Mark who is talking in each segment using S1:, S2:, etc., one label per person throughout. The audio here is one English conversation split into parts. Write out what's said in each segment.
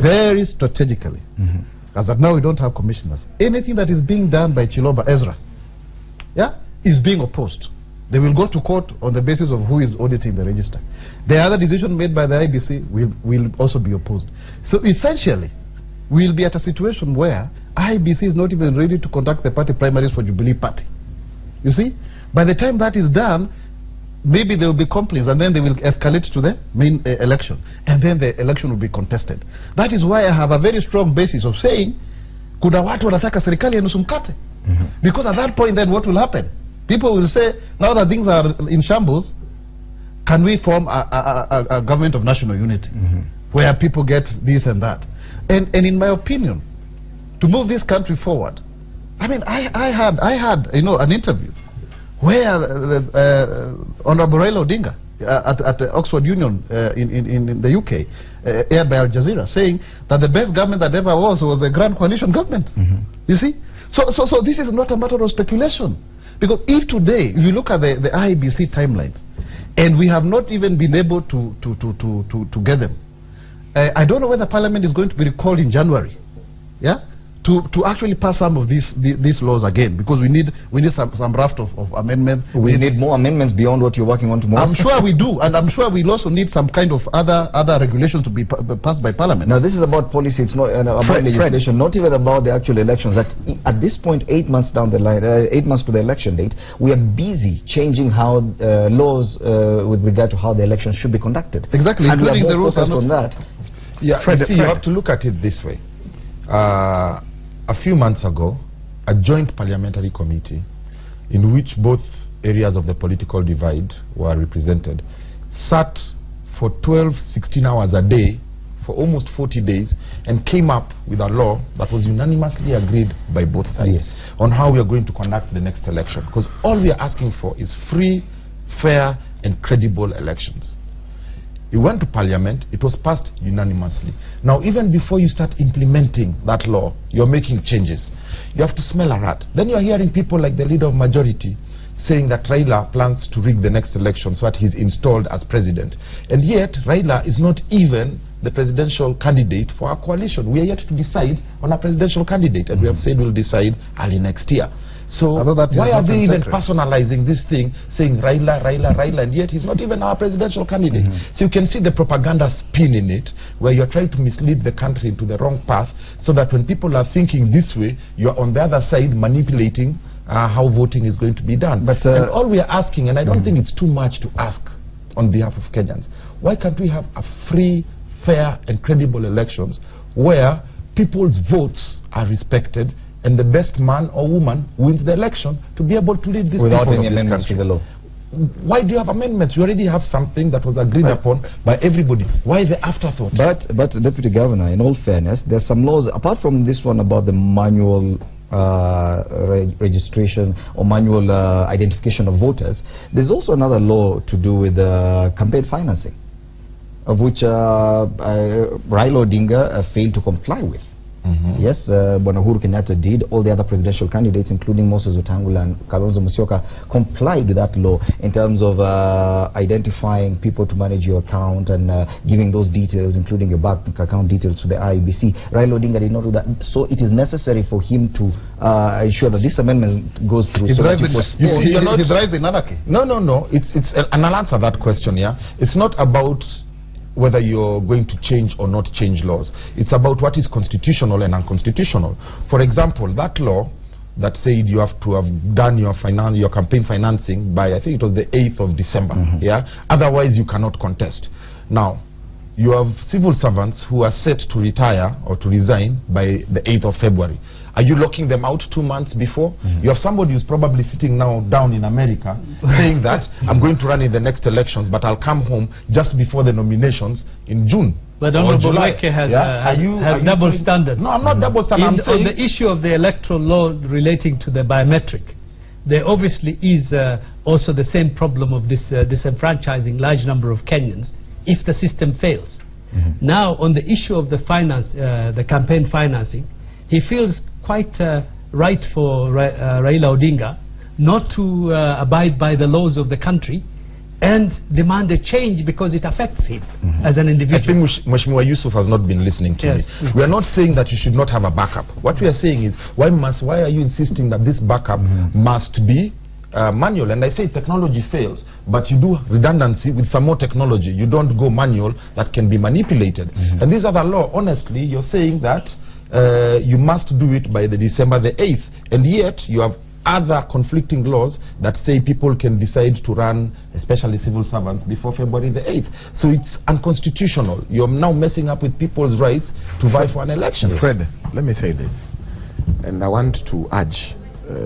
S1: very strategically, as of now we don't have commissioners. Anything that is being done by Chiloba Ezra, is being opposed. They will go to court on the basis of who is auditing the register. The other decision made by the IBC will also be opposed. So essentially, we'll be at a situation where IBC is not even ready to conduct the party primaries for Jubilee Party. You see? By the time that is done, maybe there will be complaints, and then they will escalate to the main election, and then the election will be contested. That is why I have a very strong basis of saying, kuna watu wanataka serikali ya nusu mkate. Because at that point, then what will happen? People will say, now that things are in shambles, can we form a government of national unity, where people get this and that? And in my opinion, to move this country forward, I mean, I had an interview where Honorable Raila Odinga at the Oxford Union in the UK, aired by Al Jazeera, saying that the best government that ever was the Grand Coalition government. You see? So this is not a matter of speculation. Because if today, if you look at the IEBC timeline, and we have not even been able to get them, I don't know whether Parliament is going to be recalled in January, to actually pass some of these laws again, because we need some raft of amendments.
S2: We need more amendments beyond what you're working on tomorrow.
S1: I'm sure we do, and I'm sure we'll also need some kind of other regulations to be passed by Parliament.
S2: Now this is about policy, it's not about legislation, not even about the actual elections. At this point, 8 months down the line, 8 months to the election date, we are busy changing how laws with regard to how the elections should be conducted.
S1: Exactly,
S2: and
S1: including the rules
S2: on that.
S3: Yeah, you have to look at it this way. A few months ago, a joint parliamentary committee in which both areas of the political divide were represented sat for 12-16 hours a day for almost 40 days and came up with a law that was unanimously agreed by both sides on how we are going to conduct the next election. Because all we are asking for is free, fair and credible elections. It went to Parliament, it was passed unanimously. Now, even before you start implementing that law, you're making changes. You have to smell a rat. Then you're hearing people like the leader of majority saying that Raila plans to rig the next election so that he's installed as president. And yet, Raila is not even the presidential candidate for our coalition. We are yet to decide on a presidential candidate, and we have said we'll decide early next year. So why are they even personalizing this thing, saying Raila, Raila, Raila, and yet he's not even our presidential candidate? So you can see the propaganda spin in it, where you're trying to mislead the country into the wrong path, so that when people are thinking this way, you're on the other side manipulating how voting is going to be done. But and all we are asking, and I don't think it's too much to ask on behalf of Kenyans, why can't we have a free, fair and credible elections where people's votes are respected and the best man or woman wins the election to be able to lead this
S2: without
S3: people
S2: any
S3: of this
S2: amendments to
S3: country.
S2: the law?
S3: Why do you have amendments? You already have something that was agreed upon by everybody. Why the afterthought?
S2: But Deputy Governor, in all fairness, there's some laws apart from this one about the manual registration or manual identification of voters. There's also another law to do with campaign financing, of which Raila Odinga failed to comply with. Yes, Bwana Uhuru Kenyatta did. All the other presidential candidates, including Moses Wetangula and Kalonzo Musyoka, complied with that law in terms of identifying people to manage your account and giving those details, including your bank account details, to the IEBC. Raila Odinga did not do that. So it is necessary for him to ensure that this amendment goes through.
S1: He's driving anarchy.
S3: No. And I'll answer that question. It's not about whether you're going to change or not change laws. It's about what is constitutional and unconstitutional. For example, that law that said you have to have done your campaign financing by, I think it was the 8th of December. Otherwise you cannot contest. Now, you have civil servants who are set to retire or to resign by the 8th of February. Are you locking them out 2 months before? You have somebody who's probably sitting now down in America saying that I'm going to run in the next elections, but I'll come home just before the nominations in June.
S4: But Honorable Weke has double standards.
S3: No, I'm not double standard.
S4: On the issue of the electoral law relating to the biometric, there obviously is also the same problem of this disenfranchising large number of Kenyans if the system fails. Now, on the issue of the finance, the campaign financing, he feels quite right for Raila Odinga not to abide by the laws of the country and demand a change because it affects him as an individual.
S3: I think Mheshimiwa Yusuf has not been listening to me. We are not saying that you should not have a backup. What we are saying is, why are you insisting that this backup must be manual? And I say technology fails, but you do redundancy with some more technology. You don't go manual that can be manipulated. And this other law, honestly, you're saying that you must do it by the December the 8th, and yet you have other conflicting laws that say people can decide to run, especially civil servants, before February the 8th. So it's unconstitutional. You're now messing up with people's rights to vie for an election.
S5: Fred, let me say this, and I want to urge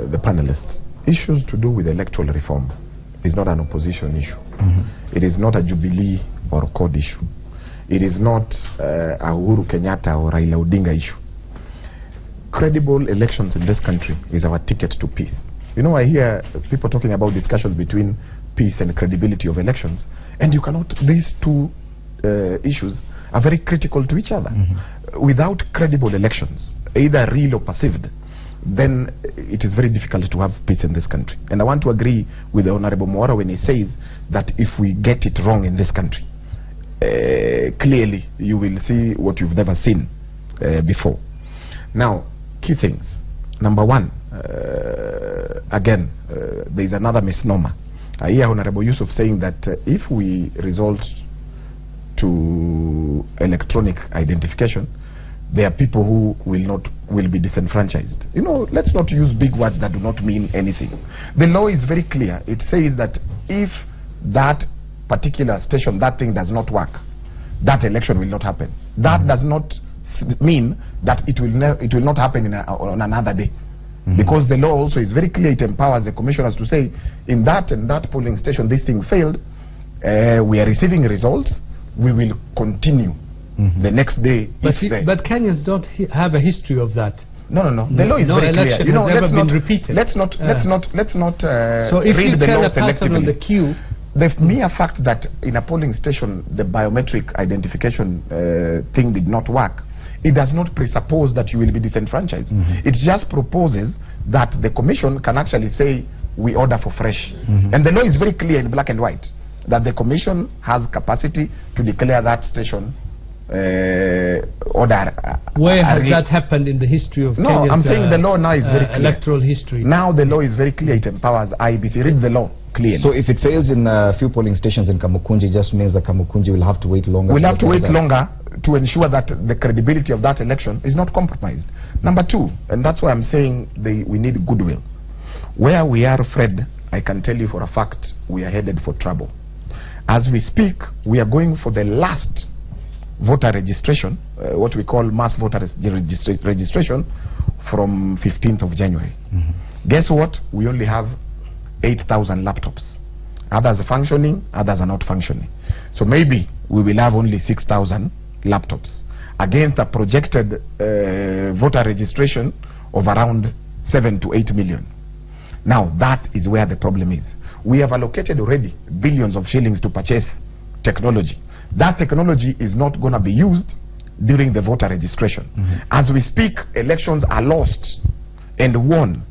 S5: the panelists. Issues to do with electoral reform is not an opposition issue. It is not a Jubilee or CORD issue. It is not a Uhuru Kenyatta or Raila Odinga issue. Credible elections in this country is our ticket to peace. You know, I hear people talking about discussions between peace and credibility of elections, and you cannot, these two issues are very critical to each other. Without credible elections, either real or perceived, then it is very difficult to have peace in this country. And I want to agree with the Honorable Mwaura when he says that if we get it wrong in this country, clearly you will see what you've never seen before. Now, key things. Number one, again, there is another misnomer. I hear Honorable Yusuf saying that if we resort to electronic identification, there are people who will be disenfranchised. You know, let's not use big words that do not mean anything. The law is very clear. It says that if that particular station, that thing does not work, that election will not happen. That does not mean that it will not happen on another day. Because the law also is very clear. It empowers the commissioners to say, in that and that polling station this thing failed, we are receiving results, we will continue the next day.
S4: But Kenyans don't have a history of that.
S5: No. The law is very clear. You know,
S4: let's not so if
S5: read
S4: you
S5: the
S4: tell
S5: law
S4: a person
S5: selectively.
S4: on the queue,
S5: The mere fact that in a polling station the biometric identification thing did not work, it does not presuppose that you will be disenfranchised. It just proposes that the commission can actually say, we order for fresh. And the law is very clear in black and white that the commission has capacity to declare that station order.
S4: Where has that happened in the history of Kenya's
S5: I'm saying the law now is very clear.
S4: Electoral history.
S5: Now the law is very clear. It empowers IEBC. Read the law clearly.
S2: So if it fails in a few polling stations in Kamukunji, just means that Kamukunji will have to wait longer.
S5: We'll have to wait longer to ensure that the credibility of that election is not compromised. Number two, and that's why I'm saying we need goodwill. Where we are, Fred, I can tell you for a fact we are headed for trouble. As we speak, we are going for the last voter registration, what we call mass voter registration, from 15th of January. Guess what? We only have 8,000 laptops. Others are functioning, others are not functioning. So maybe we will have only 6,000 laptops against a projected voter registration of around 7 to 8 million. Now that is where the problem is. We have allocated already billions of shillings to purchase technology. That technology is not going to be used during the voter registration. As we speak, elections are lost and won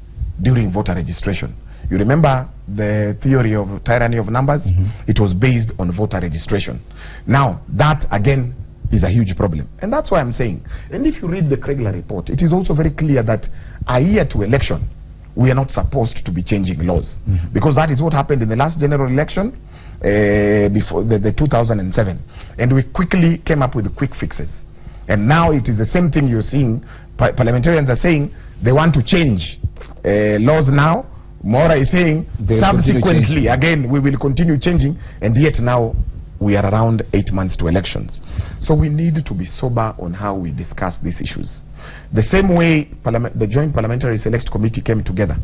S5: during voter registration. You remember the theory of tyranny of numbers? It was based on voter registration. Now that again is a huge problem, and that's why I'm saying, and if you read the Kregler report, it is also very clear that a year to election we are not supposed to be changing laws, because that is what happened in the last general election before the 2007, and we quickly came up with quick fixes. And now it is the same thing you're seeing. Parliamentarians are saying they want to change laws now. Mwaura is saying subsequently again we will continue changing, and yet now we are around 8 months to elections. So we need to be sober on how we discuss these issues. The same way the Joint Parliamentary Select Committee came together,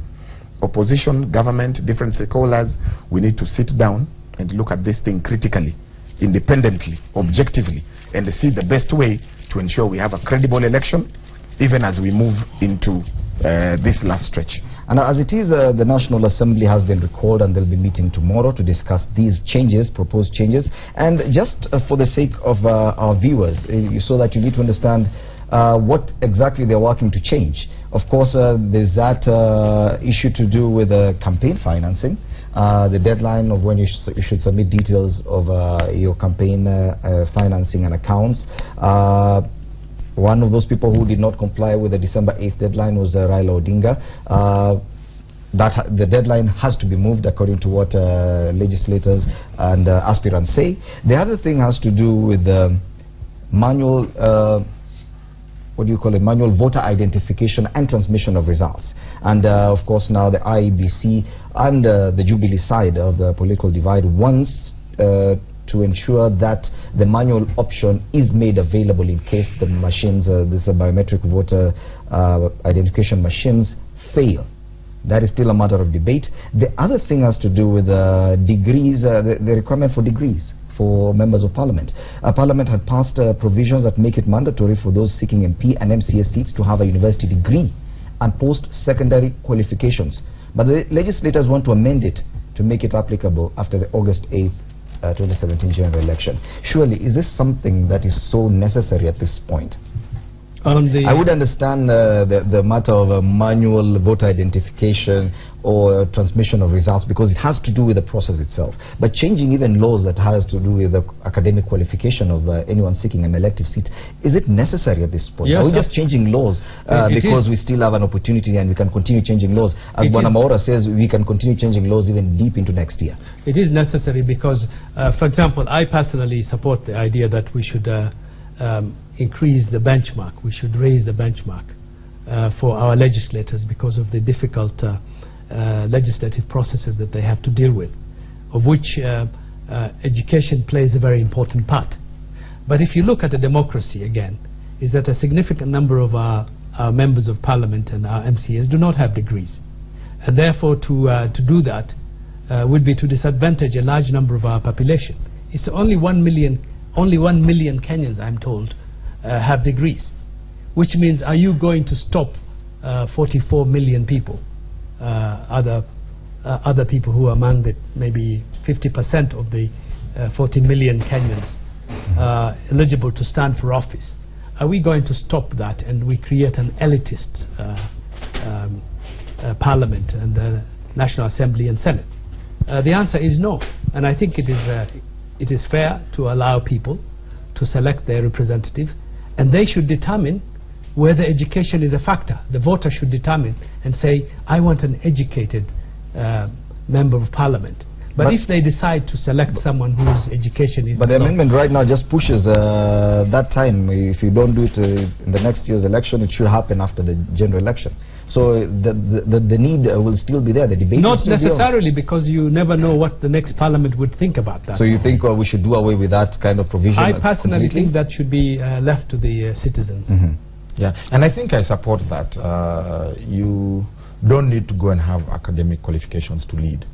S5: opposition, government, different stakeholders, we need to sit down and look at this thing critically, independently, objectively, and see the best way to ensure we have a credible election, even as we move into this last stretch.
S2: And as it is, the National Assembly has been recalled, and they'll be meeting tomorrow to discuss these changes, proposed changes. And just for the sake of our viewers, so that you need to understand what exactly they're working to change. Of course, there's that issue to do with campaign financing. the deadline of when you should submit details of your campaign financing and accounts. One of those people who did not comply with the December 8th deadline was Raila Odinga. The deadline has to be moved according to what legislators and aspirants say. The other thing has to do with manual, manual voter identification and transmission of results. And of course now the IEBC and the Jubilee side of the political divide wants to ensure that the manual option is made available in case the machines, these biometric voter identification machines fail. That is still a matter of debate. The other thing has to do with degrees, the requirement for degrees for members of parliament. Parliament had passed provisions that make it mandatory for those seeking MP and MCA seats to have a university degree and post-secondary qualifications. But the legislators want to amend it to make it applicable after the August 8th 2017 general election. Surely, is this something that is so necessary at this point? I would understand the matter of manual voter identification or transmission of results because it has to do with the process itself. But changing even laws that has to do with the academic qualification of anyone seeking an elective seat, is it necessary at this point?
S4: Yes,
S2: are we just changing laws because we still have an opportunity and we can continue changing laws? As Bonamora says, we can continue changing laws even deep into next year.
S4: It is necessary because, for example, I personally support the idea that we should increase the benchmark. We should raise the benchmark for our legislators because of the difficult legislative processes that they have to deal with, of which education plays a very important part. But if you look at the democracy again, is that a significant number of our members of parliament and our MCAs do not have degrees, and therefore to do that would be to disadvantage a large number of our population. It's only 1 million Kenyans, I'm told, have degrees, which means are you going to stop 44 million people, other people who are among the maybe 50% of the 40 million Kenyans eligible to stand for office? Are we going to stop that and we create an elitist parliament and National Assembly and Senate? The answer is no, and I think it is fair to allow people to select their representative, and they should determine whether education is a factor. The voter should determine and say, I want an educated member of parliament. But if they decide to select someone whose education is...
S2: But the amendment right now just pushes that time. If you don't do it in the next year's election, it should happen after the general election. So the need will still be there, the debate
S4: not necessarily, because you never know what the next parliament would think about that.
S2: So you think we should do away with that kind of provision?
S4: I personally think that should be left to the citizens.
S3: Yeah, and I think I support that. You don't need to go and have academic qualifications to lead.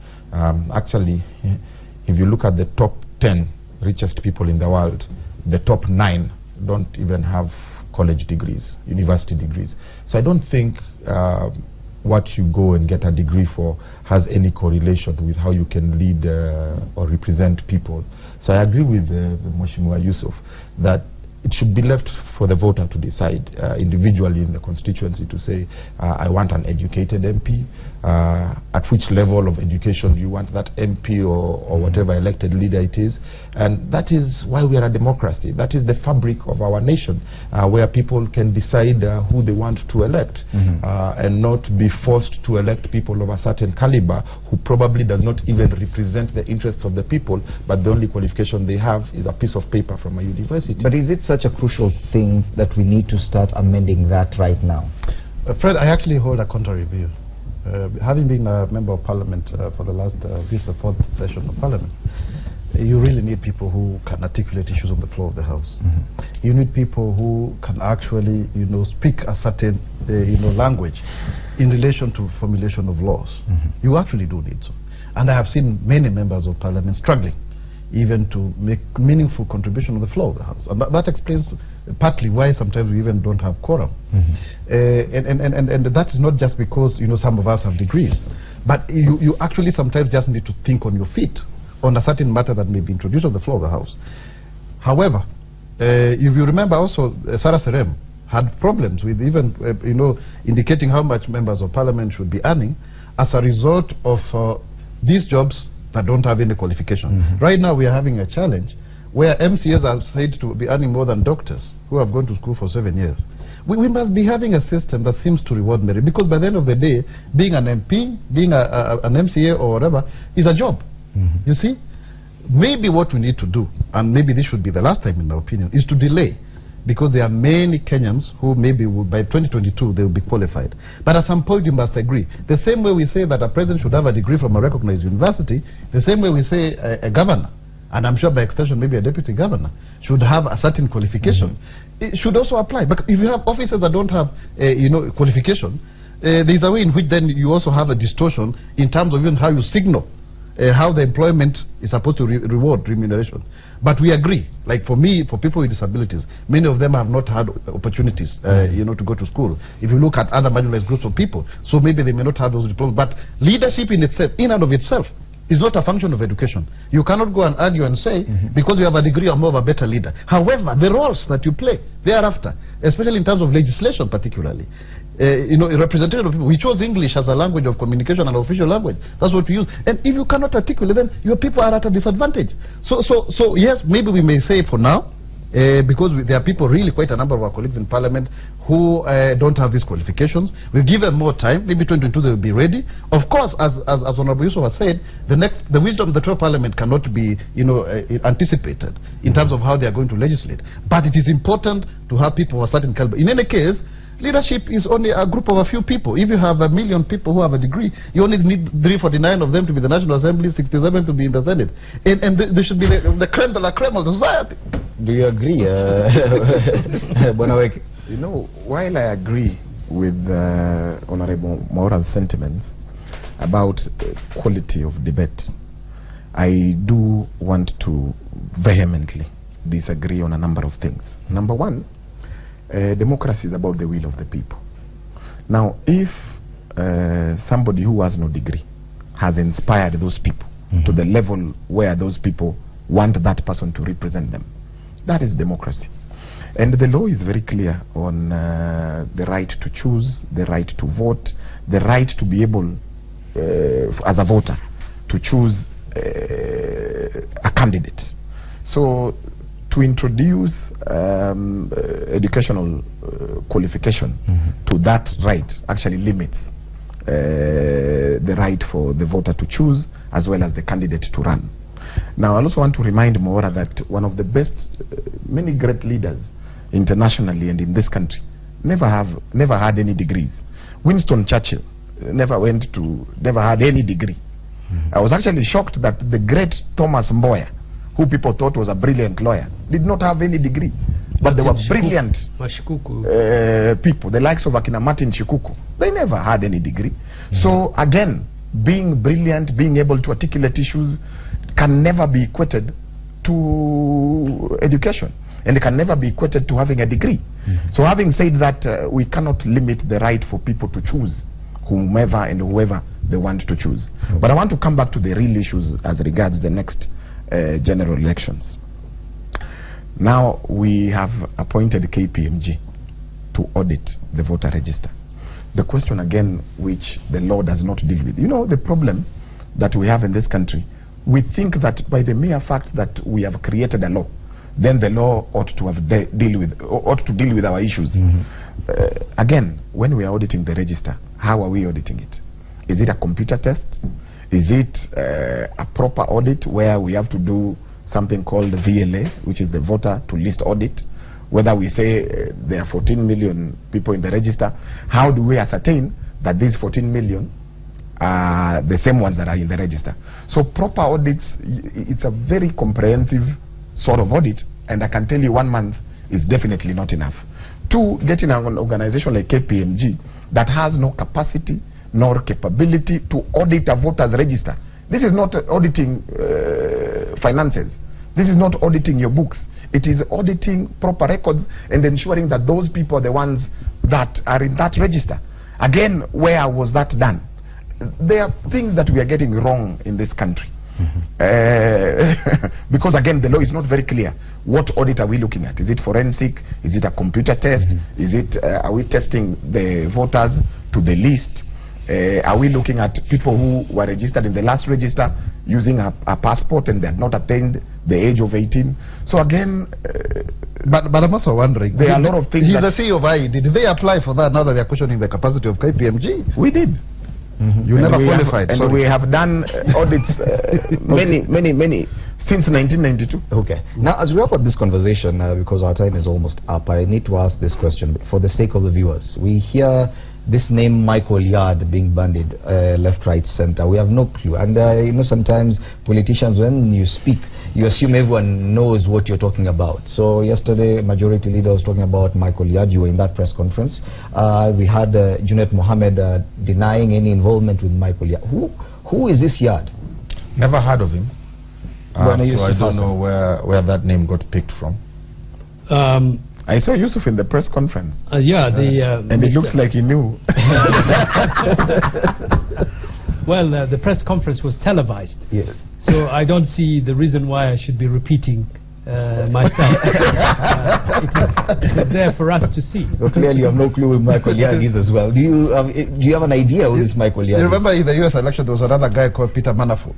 S3: Actually, if you look at the top 10 richest people in the world, the top 9 don't even have college degrees, university degrees. So I don't think what you go and get a degree for has any correlation with how you can lead or represent people. So I agree with Mheshimiwa Yusuf that it should be left for the voter to decide individually in the constituency to say, I want an educated MP. At which level of education do you want that MP or whatever elected leader it is? And that is why we are a democracy. That is the fabric of our nation, where people can decide who they want to elect and not be forced to elect people of a certain caliber who probably does not even represent the interests of the people, but the only qualification they have is a piece of paper from a university.
S2: But is it such a crucial thing that we need to start amending that right now?
S1: Fred, I actually hold a contrary view. Having been a member of parliament for the last, this is the 4th session of parliament, you really need people who can articulate issues on the floor of the house. You need people who can actually, speak a certain, language in relation to formulation of laws. You actually do need so. And I have seen many members of parliament struggling even to make meaningful contribution on the floor of the house. And that explains partly why sometimes we even don't have quorum. And that is not just because some of us have degrees, but you actually sometimes just need to think on your feet on a certain matter that may be introduced on the floor of the house. However, if you remember also, Sarah Serem had problems with even indicating how much members of parliament should be earning as a result of these jobs that don't have any qualification. Right now we are having a challenge where MCAs are said to be earning more than doctors who have gone to school for 7 years. We must be having a system that seems to reward merit, because by the end of the day, being an MP, being an MCA or whatever, is a job. You see? Maybe what we need to do, and maybe this should be the last time in my opinion, is to delay, because there are many Kenyans who maybe will, by 2022 they will be qualified. But at some point you must agree. The same way we say that a president should have a degree from a recognized university, the same way we say a governor, and I'm sure by extension maybe a deputy governor, should have a certain qualification. It should also apply. But if you have officers that don't have qualification, there's a way in which then you also have a distortion in terms of even how you signal how the employment is supposed to reward remuneration. But we agree, like for me, for people with disabilities, many of them have not had opportunities to go to school. If you look at other marginalized groups of people, so maybe they may not have those diplomas. But leadership in itself, in and of itself, is not a function of education. You cannot go and argue and say, because you have a degree, you're more of a better leader. However, the roles that you play thereafter, especially in terms of legislation particularly, representative of people, we chose English as a language of communication and official language. That's what we use. And if you cannot articulate, then your people are at a disadvantage. So yes, maybe we may say for now, because there are people, really quite a number of our colleagues in Parliament who don't have these qualifications. We'll give them more time. Maybe 2022 they will be ready. Of course, as Honorable Yusuf has said, the wisdom of the 12th Parliament cannot be anticipated in terms of how they are going to legislate. But it is important to have people of a certain caliber. In any case, leadership is only a group of a few people. If you have 1 million people who have a degree, you only need 349 of them to be the National Assembly, 67 to be in the Senate. And there should be the creme de la creme of the society.
S2: Do you agree, Bonawek?
S5: While I agree with Honorable Mwaura's sentiments about quality of debate, I do want to vehemently disagree on a number of things. Number one, democracy is about the will of the people. Now, if somebody who has no degree has inspired those people to the level where those people want that person to represent them, that is democracy. And the law is very clear on the right to choose, the right to vote, the right to be able, as a voter, to choose a candidate. So, to introduce educational qualification to that right actually limits the right for the voter to choose as well as the candidate to run. Now, I also want to remind Mwaura that one of the best, many great leaders internationally and in this country never had any degrees. Winston Churchill never had any degree. I was actually shocked that the great Thomas Mboya, who people thought was a brilliant lawyer, did not have any degree. But they were brilliant people, the likes of Akina Martin Shikuku. They never had any degree. So again, being brilliant, being able to articulate issues can never be equated to education. And it can never be equated to having a degree. So having said that, we cannot limit the right for people to choose whomever and whoever they want to choose. But I want to come back to the real issues as regards the next general elections. Now we have appointed KPMG to audit the voter register. The question again, which the law does not deal with. The problem that we have in this country, we think that by the mere fact that we have created a law, then the law ought to deal with our issues. Again, when we are auditing the register, how are we auditing it? Is it a computer test? Is it a proper audit where we have to do something called the VLA, which is the voter to list audit? Whether we say there are 14 million people in the register, how do we ascertain that these 14 million are the same ones that are in the register? So proper audits, it's a very comprehensive sort of audit, and I can tell you 1 month is definitely not enough. Two, getting an organization like KPMG that has no capacity nor capability to audit a voter's register. This is not auditing finances. This is not auditing your books. It is auditing proper records and ensuring that those people are the ones that are in that register. Again, where was that done? There are things that we are getting wrong in this country. Because again, the law is not very clear. What audit are we looking at? Is it forensic? Is it a computer test? Is it are we testing the voters to the list? Are we looking at people who were registered in the last register using a passport and they had not attained the age of 18? So again,
S1: but I'm also wondering,
S5: there are a lot of things.
S1: He's the CEO of IE. Did they apply for that now that they're questioning the capacity of KPMG?
S5: We did.
S1: You never qualified.
S5: And we have done audits many since 1992.
S2: Okay. Now, as we wrap up this conversation, because our time is almost up, I need to ask this question for the sake of the viewers. We hear this name Michael Yard being bandied left, right, center. We have no clue. And you know, sometimes politicians, when you speak, you assume everyone knows what you're talking about. So yesterday, Majority Leader was talking about Michael Yard. You were in that press conference. We had Junet Mohammed denying any involvement with Michael Yard. Who is this Yard?
S3: Never heard of him. So I don't know where that name got picked from.
S5: I saw Yusuf in the press conference.
S4: Yeah,
S5: and it looks like he knew.
S4: Well, the press conference was televised.
S2: Yes.
S4: So I don't see the reason why I should be repeating myself. It is there for us to see.
S2: So clearly you have no clue who Michael Yard is as well. Do you have an idea who this Michael Yard is?
S1: You remember in the US election there was another guy called Peter Manafort.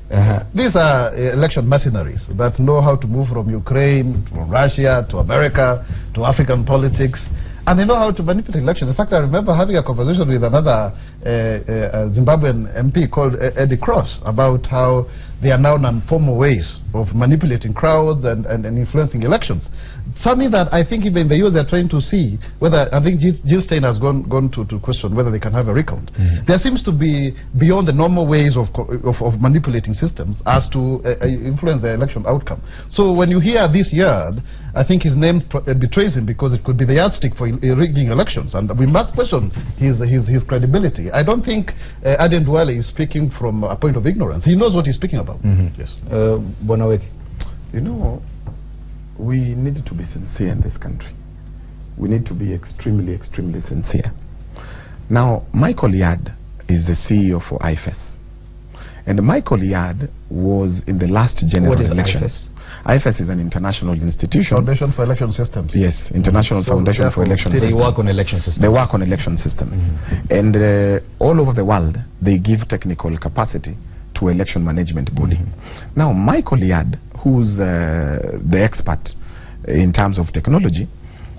S1: These are election mercenaries that know how to move from Ukraine, from Russia, to America, to African politics. And they know how to manipulate elections. In fact, I remember having a conversation with another Zimbabwean MP called Eddie Cross about how there are now non-formal ways of manipulating crowds and influencing elections. Something that I think even in the US they're trying to see whether, I think Jill Stein has gone to question whether they can have a recount. There seems to be beyond the normal ways of manipulating systems as to influence the election outcome. So when you hear this Yard, I think his name betrays him because it could be the yardstick for rigging elections, and we must question his credibility. I don't think Aden Duale is speaking from a point of ignorance. He knows what he's speaking about. Yes.
S2: Bonaweki.
S5: You know, we need to be sincere in this country. We need to be extremely, extremely sincere. Now, Michael Yard is the CEO for IFES. And Michael Yard was in the last general election.
S2: IFES?
S5: IFES is an international institution.
S1: Foundation for Election Systems.
S5: Yes, International Foundation for Election Systems.
S2: They work on election systems.
S5: They work on election systems. And all over the world, they give technical capacity to election management body. Now, Michael Yard, who's the expert in terms of technology,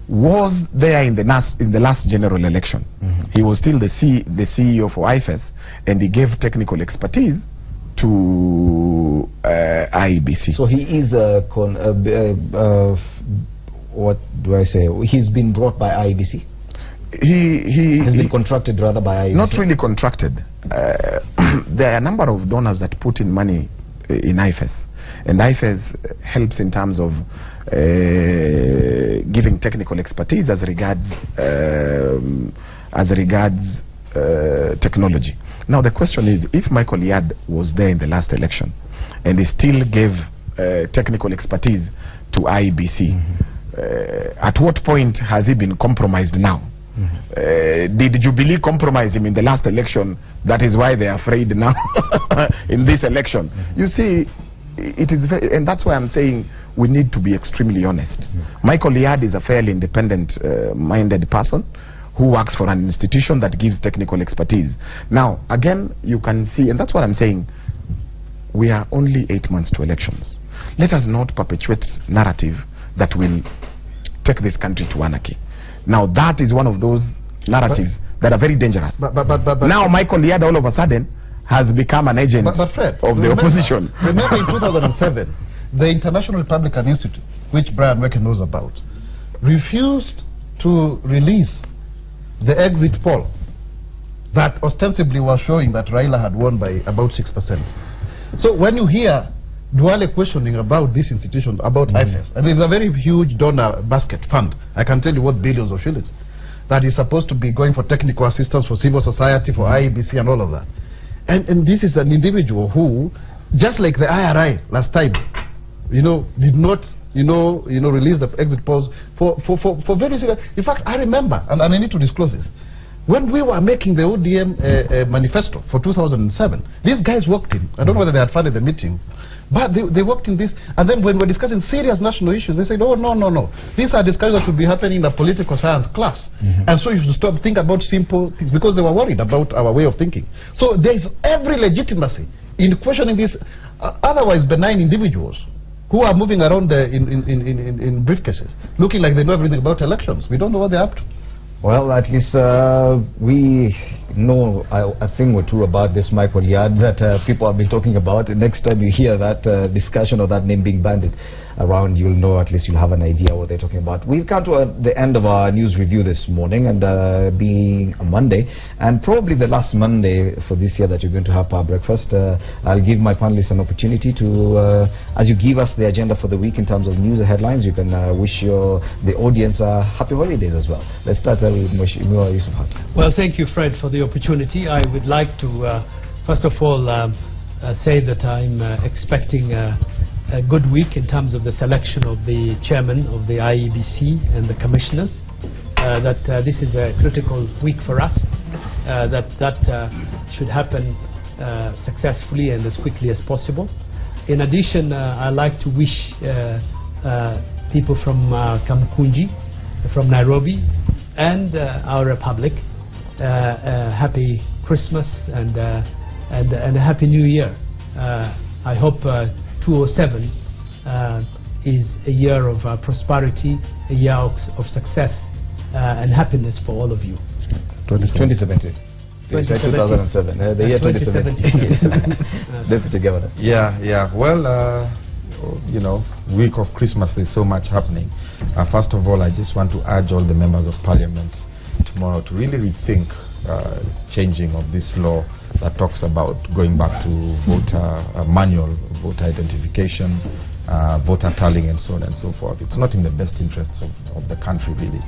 S5: was there in the last general election. He was still the CEO for IFES, and he gave technical expertise to IEBC.
S2: So he is what do I say? He's been brought by IEBC.
S5: He
S2: has been contracted rather by IEBC.
S5: Not really contracted. There are a number of donors that put in money in IFES, and IFES helps in terms of giving technical expertise as regards technology. Now the question is, if Michael Yard was there in the last election and he still gave technical expertise to IEBC, at what point has he been compromised now? Did Jubilee compromise him in the last election? That is why they are afraid now in this election. You see, it is very, and that's why I'm saying we need to be extremely honest. Michael Yard is a fairly independent minded person who works for an institution that gives technical expertise. Now, again, you can see, and that's what I'm saying, we are only 8 months to elections. Let us not perpetuate narrative that will take this country to anarchy. Now, that is one of those narratives that are very dangerous.
S1: But
S5: now, Michael Yard all of a sudden has become an agent
S1: Fred,
S5: of the opposition.
S1: Remember in 2007, the International Republican Institute, which Brian Weke knows about, refused to release the exit poll that ostensibly was showing that Raila had won by about 6%. So when you hear Duale questioning about this institution, about IFES, and it's a very huge donor basket fund, I can tell you what billions of shillings, that is supposed to be going for technical assistance for civil society, for IEBC and all of that. And this is an individual who, just like the IRI last time, did not release the exit polls for very serious. In fact, I remember, and I need to disclose this, When we were making the ODM manifesto for 2007, these guys walked in. I don't know whether they had funded the meeting, but they walked in this, and then when we're discussing serious national issues, they said, oh, no, no, no. These are discussions that should be happening in a political science class. And so you should stop, think about simple things, because they were worried about our way of thinking. So there is every legitimacy in questioning these otherwise benign individuals who are moving around in briefcases, looking like they know everything about elections. We don't know what they're up to.
S2: Well, at least we know a thing or two about this Michael Yard that people have been talking about. Next time you hear that discussion or that name being bandied around, you'll know, at least you'll have an idea what they're talking about. We've come to the end of our news review this morning, and being a Monday, and probably the last Monday for this year that you're going to have Power Breakfast, I'll give my panelists an opportunity to, as you give us the agenda for the week in terms of news and headlines, you can wish the audience happy holidays as well. Let's start with Mheshimiwa Yusuf Hassan.
S4: Well, thank you, Fred, for the opportunity. I would like to, first of all, say that I'm expecting a good week in terms of the selection of the chairman of the IEBC and the commissioners. That this is a critical week for us. That should happen successfully and as quickly as possible. In addition, I'd like to wish people from Kamkunji, from Nairobi, and our republic a happy Christmas and a happy New Year. I hope 2007 is a year of prosperity, a year of success and happiness for all of you.
S2: 2017. 2007. The year 2017. Deputy Governor.
S3: Yeah. Well, you know, week of Christmas, there's so much happening. First of all, I just want to urge all the members of Parliament tomorrow to really rethink changing of this law that talks about going back to voter manual, voter identification, voter tallying, and so on and so forth. It's not in the best interests of the country, really.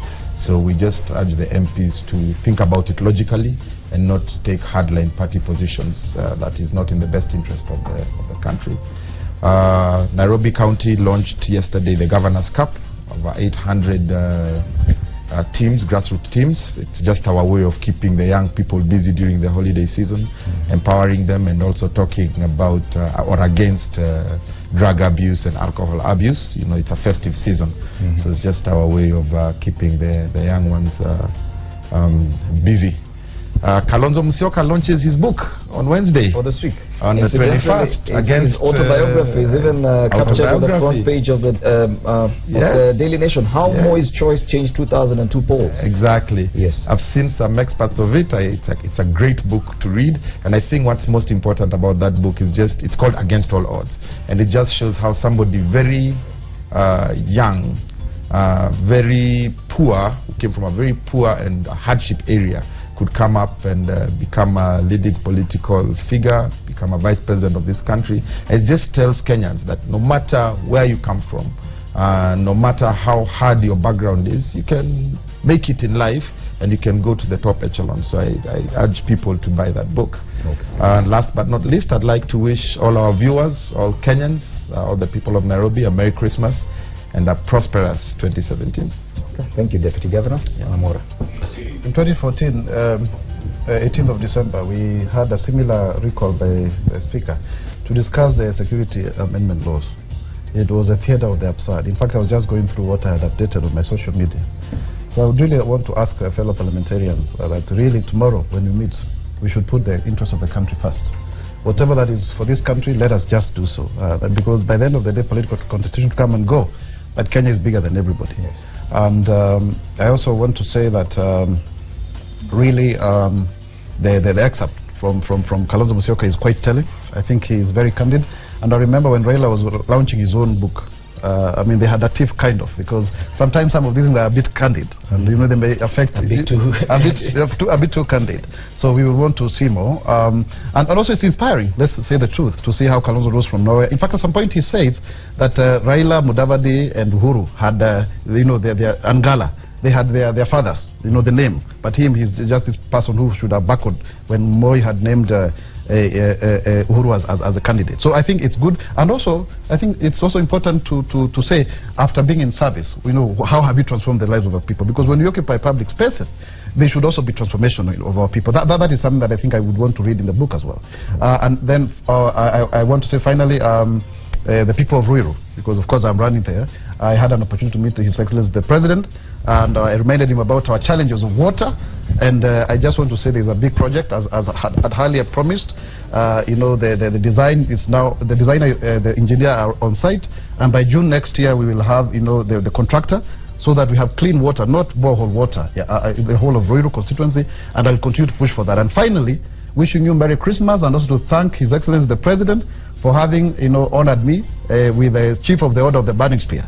S3: So we just urge the MPs to think about it logically and not take hardline party positions. That is not in the best interest of the country. Nairobi County launched yesterday the Governor's Cup, over 800 teams, grassroots teams. It's just our way of keeping the young people busy during the holiday season, empowering them, and also talking about or against drug abuse and alcohol abuse. You know, it's a festive season, so it's just our way of keeping the young ones busy. Kalonzo Musyoka launches his book on Wednesday.
S2: For this week.
S3: On the 21st.
S2: Against autobiography is even captured on the front page of the Daily Nation. How Moi's choice changed 2002 polls.
S3: Exactly.
S2: Yes.
S3: I've seen some experts of it. It's a great book to read. And I think what's most important about that book is it's called Against All Odds. And it just shows how somebody very young, very poor, who came from a very poor and hardship area, could come up and become a leading political figure, become a vice president of this country. It just tells Kenyans that no matter where you come from, no matter how hard your background is, you can make it in life and you can go to the top echelon. So I urge people to buy that book. Okay. Last but not least, I'd like to wish all our viewers, all Kenyans, all the people of Nairobi, a Merry Christmas and a prosperous 2017.
S2: Okay. Thank you, Deputy Governor. Amora.
S1: In 2014, 18th of December, we had a similar recall by the Speaker to discuss the security amendment laws. It was a theater of the absurd. In fact, I was just going through what I had updated on my social media. So I would really want to ask fellow parliamentarians that really tomorrow when we meet, we should put the interests of the country first. Whatever that is for this country, let us just do so. Because by the end of the day, political constitution come and go, but Kenya is bigger than everybody. Yes. And I also want to say that really the excerpt from Kalonzo Musyoka is quite telling. I think he is very candid. And I remember when Raila was launching his own book, I mean, they had a tiff kind of, because sometimes some of these are a bit candid, and you know they may affect
S2: a bit
S1: too candid. So we will want to see more, and also it's inspiring. Let's say the truth, to see how Kalonzo rose from nowhere. In fact, at some point he says that Raila, Mudavadi, and Uhuru had, you know, their Angala. they had their fathers, you know, the name. But he's just this person who should have backed when Moi had named Uhuru as a candidate. So I think it's good. And also, I think it's also important to say, after being in service, you know, how have you transformed the lives of our people? Because when we occupy public spaces, they should also be transformational of our people. That is something that I think I would want to read in the book as well. And then I want to say finally, the people of Ruiru, because of course I'm running there. I had an opportunity to meet His Excellency the President, and I reminded him about our challenges of water. And I just want to say there's a big project, as had earlier promised. You know, the design is now, the designer, the engineer are on site, and by June next year we will have, you know, the contractor, so that we have clean water, not borehole water, the whole of Ruiru constituency, and I'll continue to push for that. And finally, wishing you Merry Christmas, and also to thank His Excellency the President for having, you know, honored me with the Chief of the Order of the Burning Spear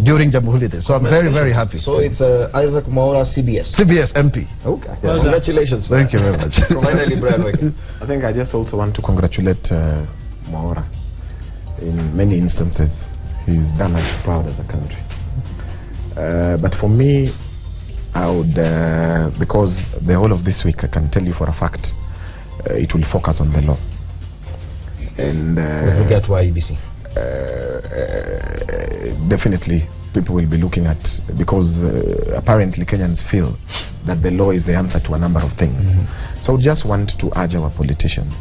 S1: during Jamhuri Day. So I'm very, very happy.
S2: So it's Isaac Mwaura, CBS.
S1: CBS MP.
S2: Okay.
S1: Well,
S2: congratulations.
S1: Thank you very much.
S2: Finally, Brian Weke.
S5: I think I just also want to congratulate Mwaura. In many instances, he's done us proud as a country. But for me, I would, because the whole of this week, I can tell you for a fact, it will focus on the law. And
S2: with regard to IEBC,
S5: definitely people will be looking at, because apparently Kenyans feel that the law is the answer to a number of things. So just want to urge our politicians,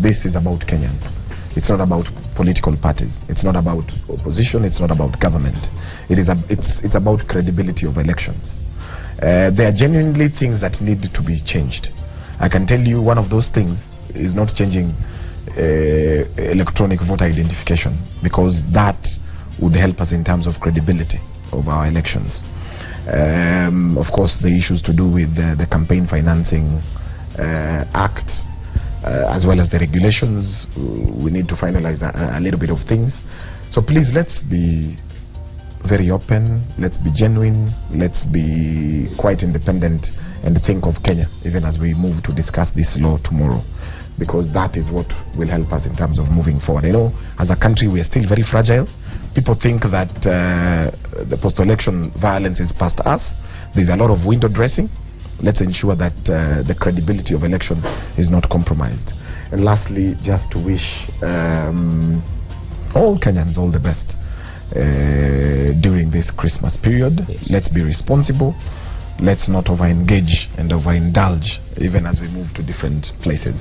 S5: this is about Kenyans. It's not about political parties. It's not about opposition. It's not about government. It's about credibility of elections. There are genuinely things that need to be changed. I can tell you one of those things is not changing electronic voter identification, because that would help us in terms of credibility of our elections. Of course, the issues to do with the Campaign Financing Act, as well as the regulations, we need to finalize a little bit of things. So please, let's be very open, let's be genuine, let's be quite independent, and think of Kenya even as we move to discuss this law tomorrow, because that is what will help us in terms of moving forward. You know, as a country, we are still very fragile. People think that the post-election violence is past us. There's a lot of window dressing. Let's ensure that the credibility of election is not compromised. And lastly, just to wish all Kenyans all the best during this Christmas period. Yes. Let's be responsible. Let's not over-engage and over-indulge, even as we move to different places.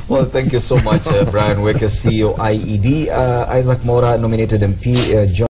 S2: Well, thank you so much, Brian Weke, CEO, IED. Isaac Mwaura, nominated MP, John